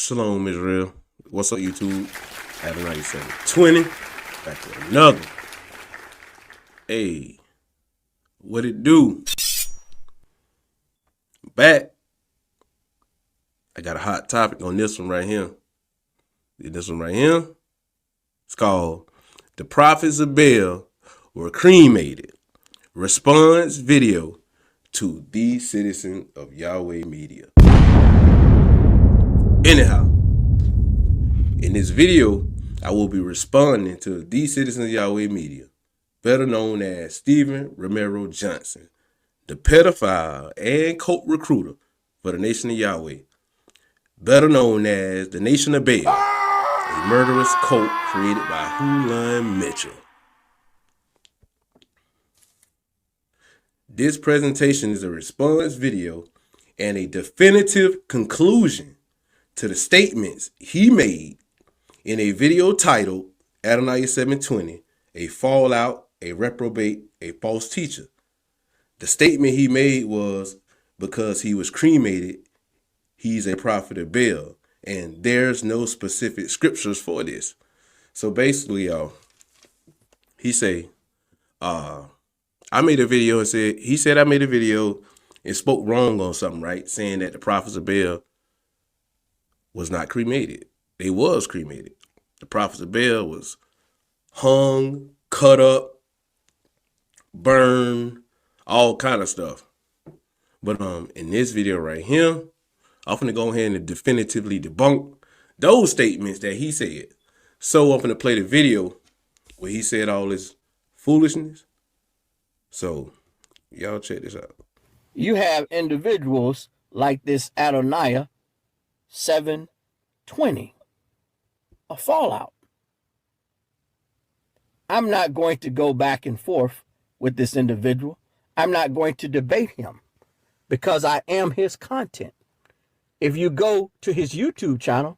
Shalom, Israel. What's up, YouTube? Adonai 720. Back to another. Hey, what it do? Back. I got a hot topic on this one right here. This one right here. It's called The Prophets of Baal Were Cremated. Response video to the citizen of Yahweh Media. Anyhow, in this video, I will be responding to the citizen of Yahweh Media, better known as Stephen Romero Johnson, the pedophile and cult recruiter for the nation of Yahweh, better known as the Nation of Baal, a murderous cult created by Hulon Mitchell. This presentation is a response video and a definitive conclusion to the statements he made in a video titled Adonai 720, a fallout, a reprobate, a false teacher. The statement he made was because he was cremated, he's a prophet of Baal, and there's no specific scriptures for this. So basically, y'all, he say, I made a video and said I made a video and spoke wrong on something, right? Saying that the prophets of Baal was not cremated. They was cremated. The prophets of Baal was hung, cut up, burned, all kind of stuff. But in this video right here, I'm going to go ahead and definitively debunk those statements that he said. So I'm going to play the video where he said all this foolishness. So y'all check this out. You have individuals like this Adonai 720, a fallout. I'm not going to go back and forth with this individual. I'm not going to debate him because I am his content. If you go to his YouTube channel,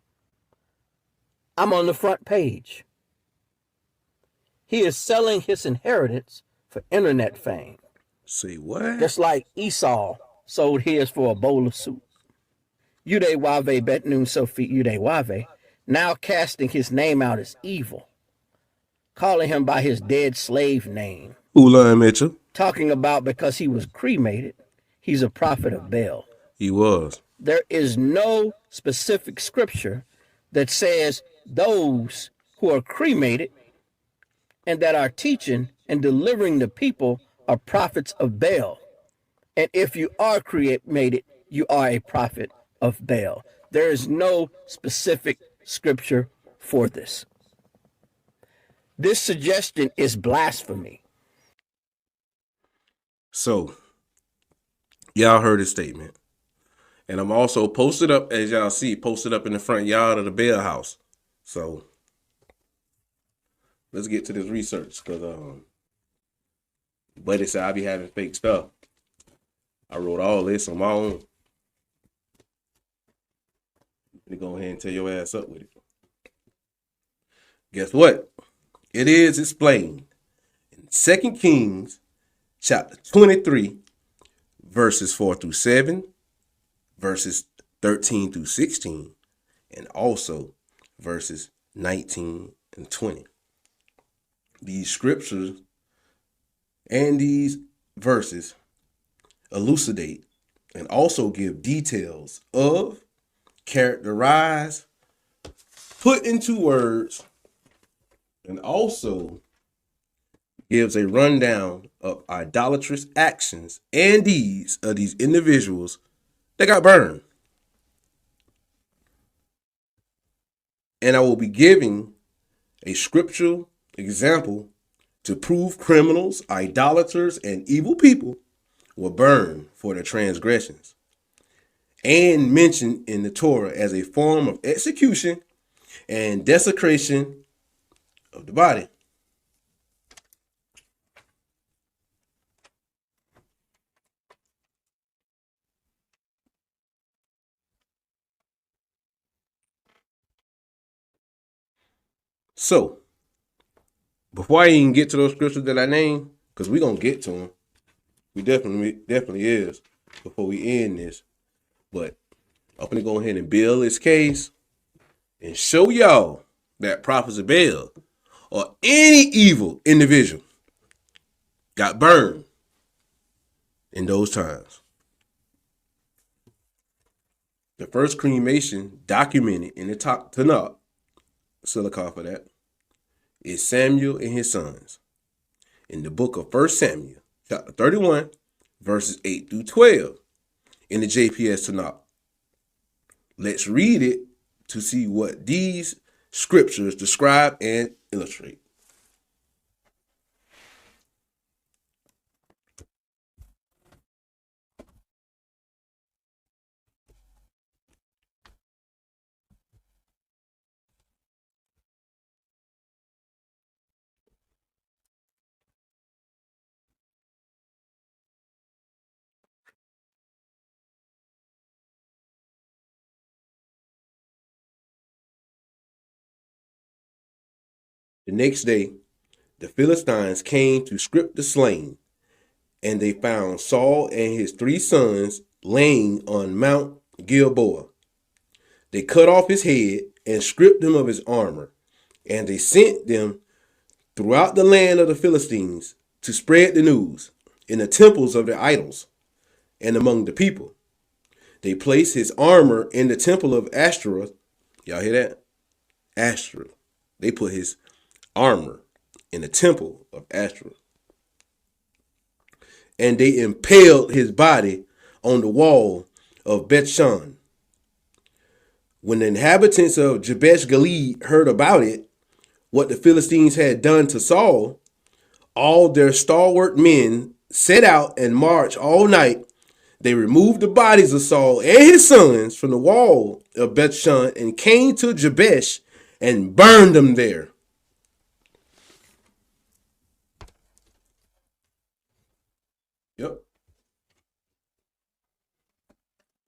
I'm on the front page. He is selling his inheritance for internet fame. Say what? Just like Esau sold his for a bowl of soup. Yude Wave Bet Nun Sophie Yude Wave, now casting his name out as evil, calling him by his dead slave name. Hulon Mitchell. Talking about because he was cremated, he's a prophet of Baal. He was. There is no specific scripture that says those who are cremated and that are teaching and delivering the people are prophets of Baal. And if you are cremated, you are a prophet of Baal. There is no specific scripture for this. This suggestion is blasphemy. So, y'all heard his statement. And I'm also posted up, as y'all see, posted up in the front yard of the Baal house. So, let's get to this research, because Buddy said I be having fake stuff. I wrote all this on my own. Let me go ahead and tear your ass up with it. Guess what? It is explained in 2 Kings chapter 23, verses 4 through 7, verses 13 through 16, and also verses 19 and 20. These scriptures and these verses elucidate and also give details of, characterize, put into words, and also gives a rundown of idolatrous actions and deeds of these individuals that got burned. And I will be giving a scriptural example to prove criminals, idolaters, and evil people were burned for their transgressions and mentioned in the Torah as a form of execution and desecration of the body. So, before I even get to those scriptures that I named, because we're going to get to them, we definitely is, before we end this. But I'm going to go ahead and build this case and show y'all that prophets of Baal or any evil individual got burned in those times. The first cremation documented in the Tanakh, Silicon for that, is Samuel and his sons in the book of 1 Samuel, chapter 31, verses 8 through 12 in the JPS Tanakh. Let's read it to see what these scriptures describe and illustrate. The next day, the Philistines came to strip the slain, and they found Saul and his 3 sons laying on Mount Gilboa. They cut off his head and stripped him of his armor, and they sent them throughout the land of the Philistines to spread the news in the temples of their idols and among the people. They placed his armor in the temple of Ashtoreth. Y'all hear that? Ashtoreth. They put his armor in the temple of Ashtoreth. And they impaled his body on the wall of Bethshan. When the inhabitants of Jabesh Gilead heard about it, what the Philistines had done to Saul, all their stalwart men set out and marched all night. They removed the bodies of Saul and his sons from the wall of Bethshan and came to Jabesh and burned them there. Yep.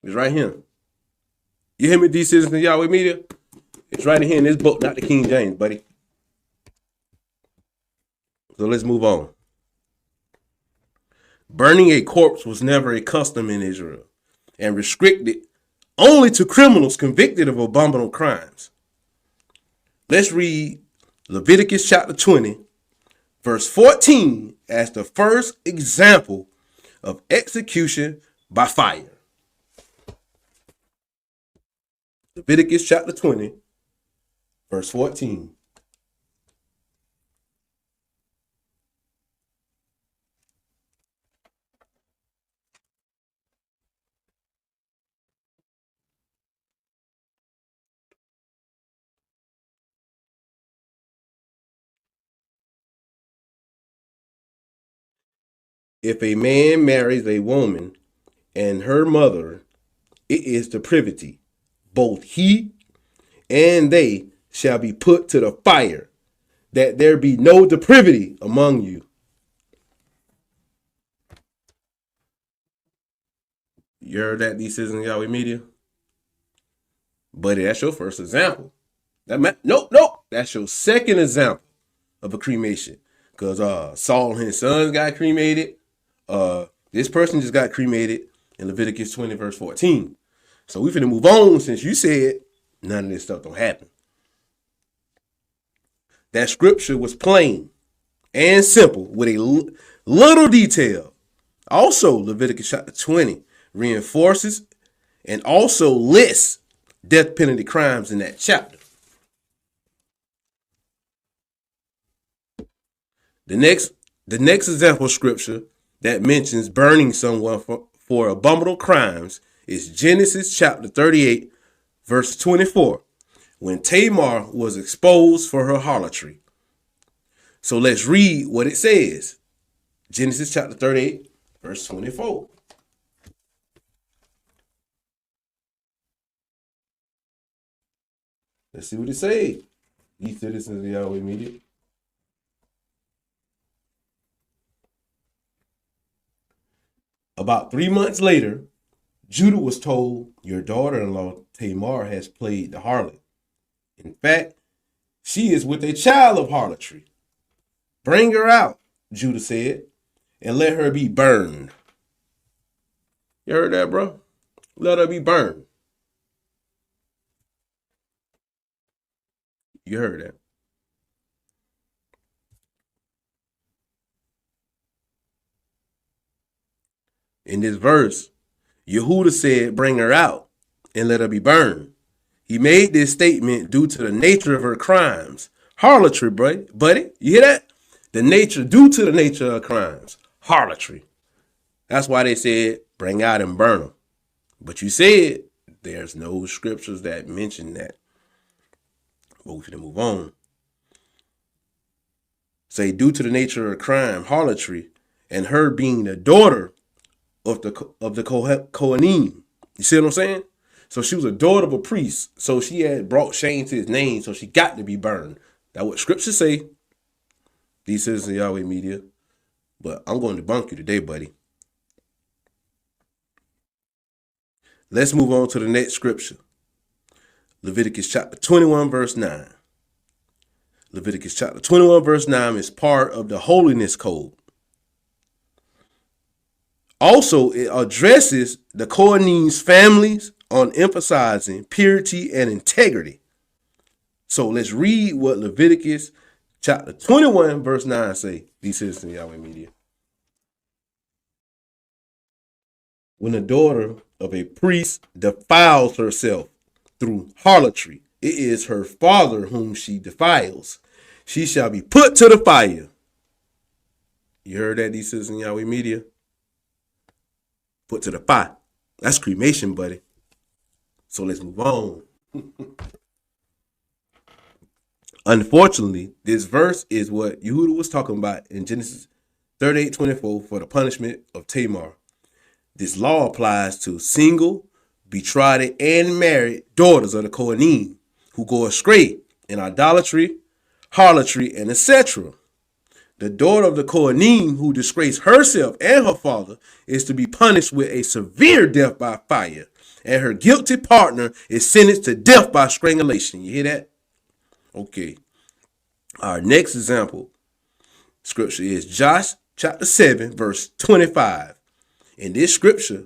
It's right here. You hear me, these citizens of Yahweh Media? It's right here in this book, not the King James, buddy. So let's move on. Burning a corpse was never a custom in Israel and restricted only to criminals convicted of abominable crimes. Let's read Leviticus chapter 20, verse 14 as the first example of execution by fire. Leviticus chapter 20, verse 14. If a man marries a woman and her mother, it is the privity. Both he and they shall be put to the fire, that there be no depravity among you. You heard that, these citizens of Yahweh Media? Buddy, that's your first example. Nope. That's your second example of a cremation. Because Saul and his sons got cremated. This person just got cremated in Leviticus 20, verse 14. So we finna move on since you said none of this stuff don't happen. That scripture was plain and simple with a little detail. Also, Leviticus chapter 20 reinforces and also lists death penalty crimes in that chapter. The next example scripture that mentions burning someone for abominable crimes is Genesis chapter 38, verse 24, when Tamar was exposed for her harlotry. So let's read what it says. Genesis chapter 38, verse 24. Let's see what it says. Ye citizens of Yahweh Media. About 3 months later, Judah was told, your daughter-in-law Tamar has played the harlot. In fact, she is with a child of harlotry. Bring her out, Judah said, and let her be burned. You heard that, bro? Let her be burned. You heard that. In this verse, Yehuda said, bring her out and let her be burned. He made this statement due to the nature of her crimes. Harlotry, buddy. You hear that? Due to the nature of her crimes. Harlotry. That's why they said, bring out and burn them. But you said there's no scriptures that mention that. But we're going to move on. Say, due to the nature of her crime, harlotry, and her being the daughter of the Kohanim. You see what I'm saying? So she was a daughter of a priest. So she had brought shame to his name. So she got to be burned. That's what scriptures say. These citizens of Yahweh Media. But I'm going to debunk you today, buddy. Let's move on to the next scripture. Leviticus chapter 21, verse 9. Leviticus chapter 21, verse 9 is part of the holiness code. Also, it addresses the Kohanim's families on emphasizing purity and integrity. So let's read what Leviticus chapter 21, verse 9 say. These citizens of Yahweh Media. When a daughter of a priest defiles herself through harlotry, it is her father whom she defiles. She shall be put to the fire. You heard that, these citizens of Yahweh Media? Put to the fire. That's cremation, buddy. So let's move on. Unfortunately, this verse is what Yehuda was talking about in Genesis 38:24 for the punishment of Tamar. This law applies to single, betrothed, and married daughters of the Kohanim who go astray in idolatry, harlotry, and etc. The daughter of the Kohanim who disgraced herself and her father is to be punished with a severe death by fire, and her guilty partner is sentenced to death by strangulation. You hear that? Okay. Our next example scripture is Josh chapter 7, verse 25. In this scripture,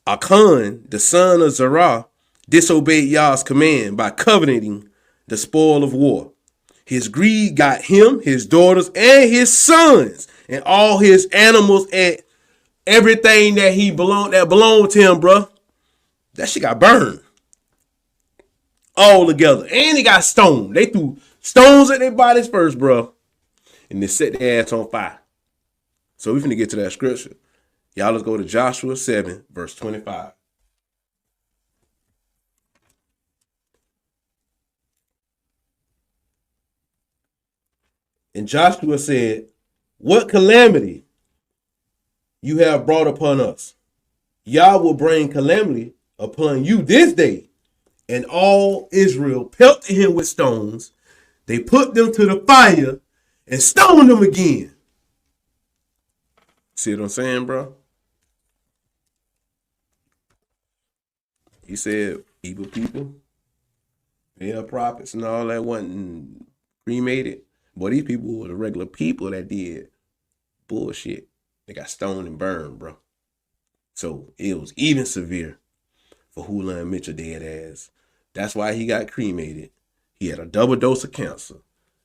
Achan, the son of Zerah, disobeyed Yah's command by coveting the spoil of war. His greed got him, his daughters, and his sons, and all his animals and everything that belonged to him, bro. That shit got burned. All together. And he got stoned. They threw stones at their bodies first, bro. And they set their ass on fire. So we're finna get to that scripture. Y'all, let's go to Joshua 7, verse 25. And Joshua said, what calamity you have brought upon us? Yah will bring calamity upon you this day. And all Israel pelted him with stones. They put them to the fire and stoned them again. See what I'm saying, bro? He said evil people, yeah, prophets and all that wasn't cremated. But these people were the regular people that did bullshit. They got stoned and burned, bro. So it was even severe for Hulon Mitchell dead ass. That's why he got cremated. He had a double dose of cancer.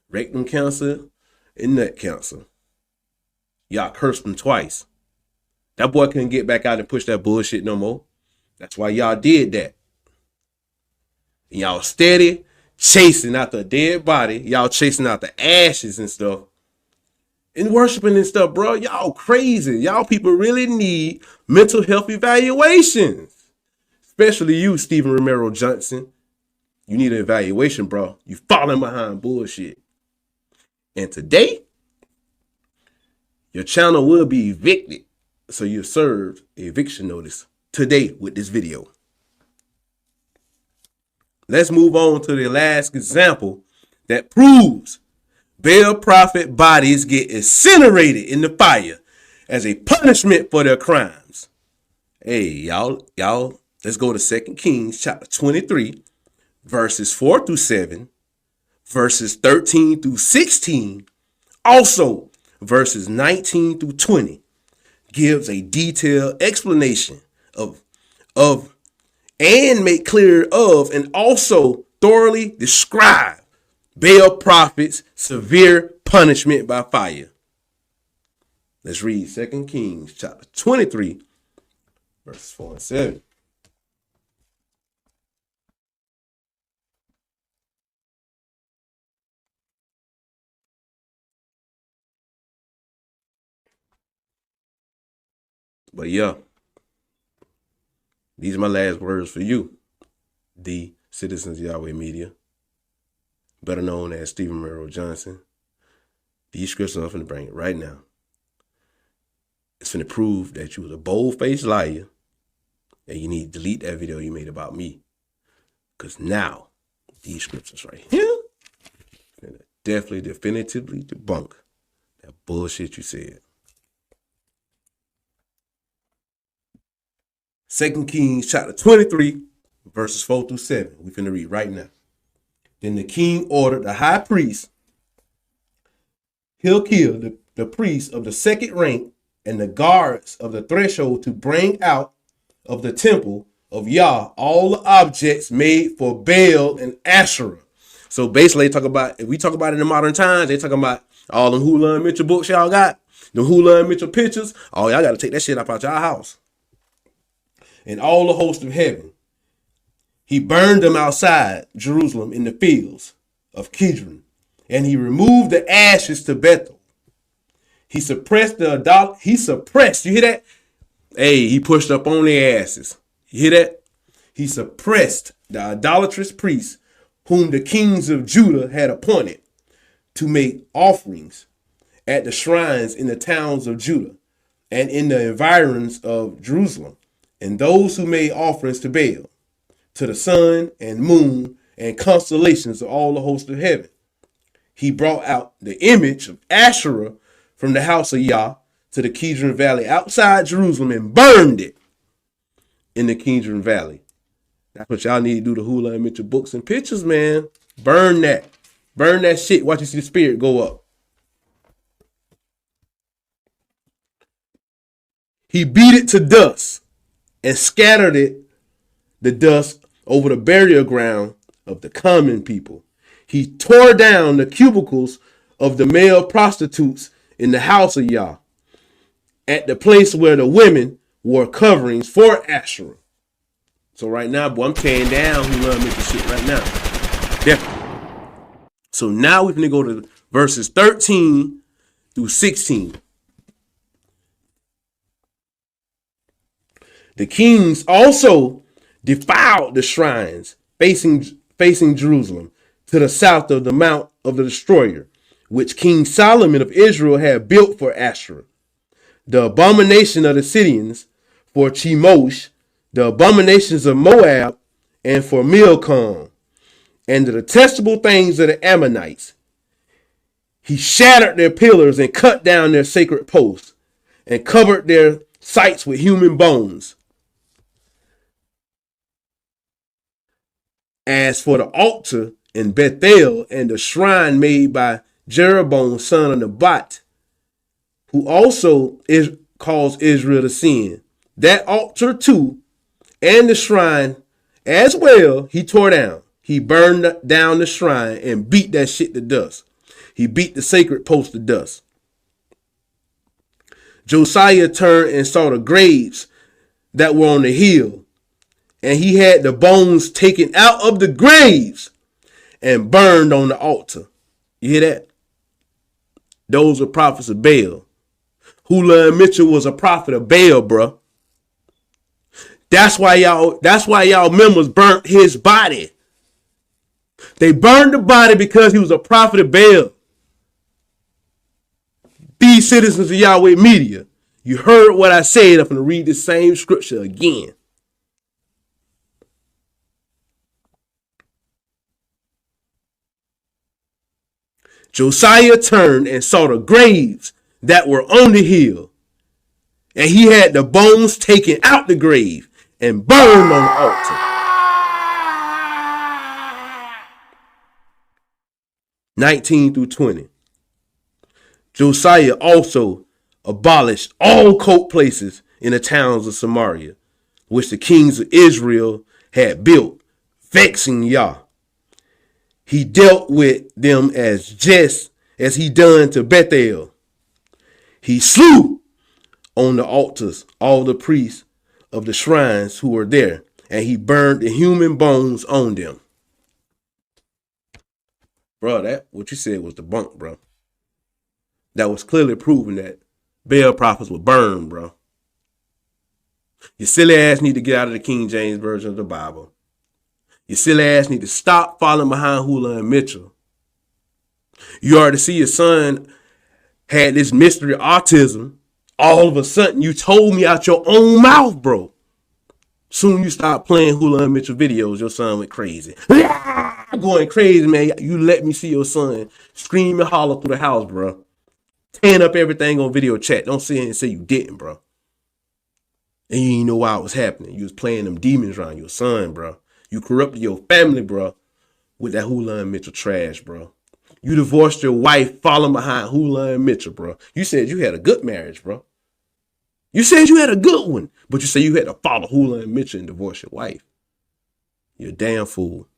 Rectum cancer and nut cancer. Y'all cursed him twice. That boy couldn't get back out and push that bullshit no more. That's why y'all did that. And y'all steady chasing out the dead body. Y'all chasing out the ashes and stuff. And worshiping and stuff, bro. Y'all crazy. Y'all people really need mental health evaluations. Especially you, Stephen Romero Johnson. You need an evaluation, bro. You falling behind bullshit. And today, your channel will be evicted. So you're served an eviction notice today with this video. Let's move on to the last example that proves Baal prophet bodies get incinerated in the fire as a punishment for their crimes. Hey, y'all, let's go to 2 Kings chapter 23, verses 4 through 7, verses 13 through 16, also verses 19 through 20, gives a detailed explanation of and make clear of and also thoroughly describe Baal prophets severe punishment by fire. Let's read 2 Kings chapter 23, verses 4 and 7. But yeah, these are my last words for you, the citizens of Yahweh Media, better known as Stephen Romero Johnson. These scriptures I'm finna bring it right now. It's finna prove that you was a bold-faced liar, and you need to delete that video you made about me. Because now, these scriptures right here finna definitely definitively debunk that bullshit you said. 2 Kings chapter 23, verses 4 through 7. We finna read right now. Then the king ordered the high priest, Hilkiah, the priest of the second rank, and the guards of the threshold to bring out of the temple of Yah all the objects made for Baal and Asherah. So basically, they talk about, if we talk about it in modern times, they talking about all them Hulon Mitchell books y'all got, the Hulon Mitchell pictures. Oh, y'all got to take that shit up out y'all house. And all the host of heaven. He burned them outside Jerusalem in the fields of Kidron, and he removed the ashes to Bethel. He suppressed you hear that? Hey, he pushed up on their asses. You hear that? He suppressed the idolatrous priests whom the kings of Judah had appointed to make offerings at the shrines in the towns of Judah and in the environs of Jerusalem, and those who made offerings to Baal, to the sun and moon and constellations of all the hosts of heaven. He brought out the image of Asherah from the house of Yah to the Kidron Valley outside Jerusalem and burned it in the Kidron Valley. That's what y'all need to do, the Hulon Mitchell books and pictures, man. Burn that. Burn that shit. Watch you see the spirit go up. He beat it to dust and scattered the dust over the burial ground of the common people. He tore down the cubicles of the male prostitutes in the house of Yah, at the place where the women wore coverings for Asherah. So right now, boy, I'm tearing down Hulon Mitchell shit right now. Definitely. So now we're going to go to verses 13 through 16. The kings also defiled the shrines facing Jerusalem to the south of the Mount of the Destroyer, which King Solomon of Israel had built for Asherah. The abomination of the Sidonians for Chemosh, the abominations of Moab, and for Milcom, and the detestable things of the Ammonites. He shattered their pillars and cut down their sacred posts, and covered their sites with human bones. As for the altar in Bethel and the shrine made by Jeroboam son of Nebat, who also caused Israel to sin, that altar too, and the shrine as well, he tore down. He burned down the shrine and beat that shit to dust. He beat the sacred post to dust. Josiah turned and saw the graves that were on the hill, and he had the bones taken out of the graves and burned on the altar. You hear that? Those were prophets of Baal. Hulon Mitchell was a prophet of Baal, bro. That's why y'all members burnt his body. They burned the body because he was a prophet of Baal. These citizens of Yahweh Media, you heard what I said. I'm going to read the same scripture again. Josiah turned and saw the graves that were on the hill, and he had the bones taken out the grave and burned on the altar. 19 through 20. Josiah also abolished all cult places in the towns of Samaria, which the kings of Israel had built, vexing Yah. He dealt with them as just as he done to Bethel. He slew on the altars all the priests of the shrines who were there, and he burned the human bones on them. Bro, that what you said was debunked, bro. That was clearly proving that Baal prophets were burned, bro. Your silly ass need to get out of the King James Version of the Bible. Your silly ass need to stop following behind Hulon Mitchell. You already see your son had this mystery autism. All of a sudden, you told me out your own mouth, bro. Soon you start playing Hulon Mitchell videos, your son went crazy. Going crazy, man. You let me see your son scream and holler through the house, bro. Tearing up everything on video chat. Don't sit here and say you didn't, bro. And you didn't know why it was happening. You was playing them demons around your son, bro. You corrupted your family, bro, with that Hulon Mitchell trash, bro. You divorced your wife following behind Hulon Mitchell, bro. You said you had a good marriage, bro. You said you had a good one, but you say you had to follow Hulon Mitchell and divorce your wife. You're a damn fool.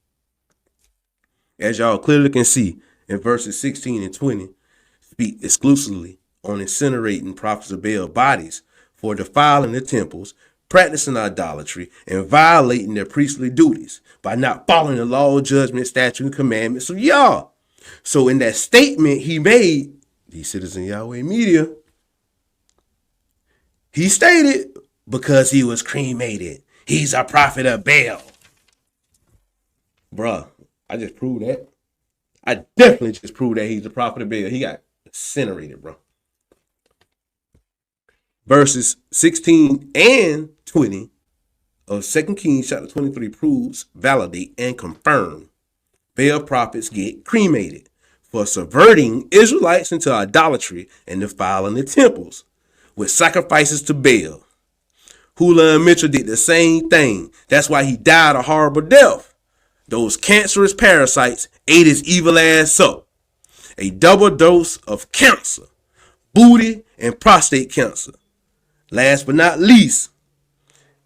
As y'all clearly can see in verses 16 and 20, speak exclusively on incinerating prophets of Baal bodies for defiling the temples, practicing idolatry, and violating their priestly duties by not following the law, judgment, statute, and commandments of Yah. So in that statement he made, these citizen Yahweh media, he stated, because he was cremated, he's a prophet of Baal. Bruh, I just proved that. I definitely just proved that he's a prophet of Baal. He got incinerated, bro. Verses 16 and 20 of 2 Kings chapter 23 proves, validate, and confirm Baal prophets get cremated for subverting Israelites into idolatry and defiling the temples with sacrifices to Baal. Hulon Mitchell did the same thing. That's why he died a horrible death. Those cancerous parasites ate his evil ass up. A double dose of cancer, booty, and prostate cancer. Last but not least,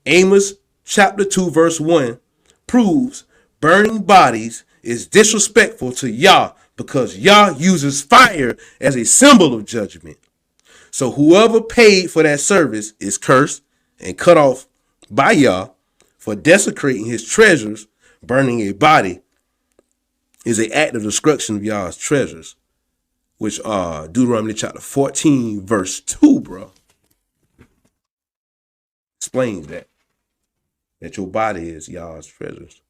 Amos chapter 2 verse 1 proves burning bodies is disrespectful to Yah because Yah uses fire as a symbol of judgment. So whoever paid for that service is cursed and cut off by Yah for desecrating his treasures. Burning a body is an act of destruction of Yah's treasures, which Deuteronomy chapter 14 verse 2, bro, explains that your body is Yah's treasures.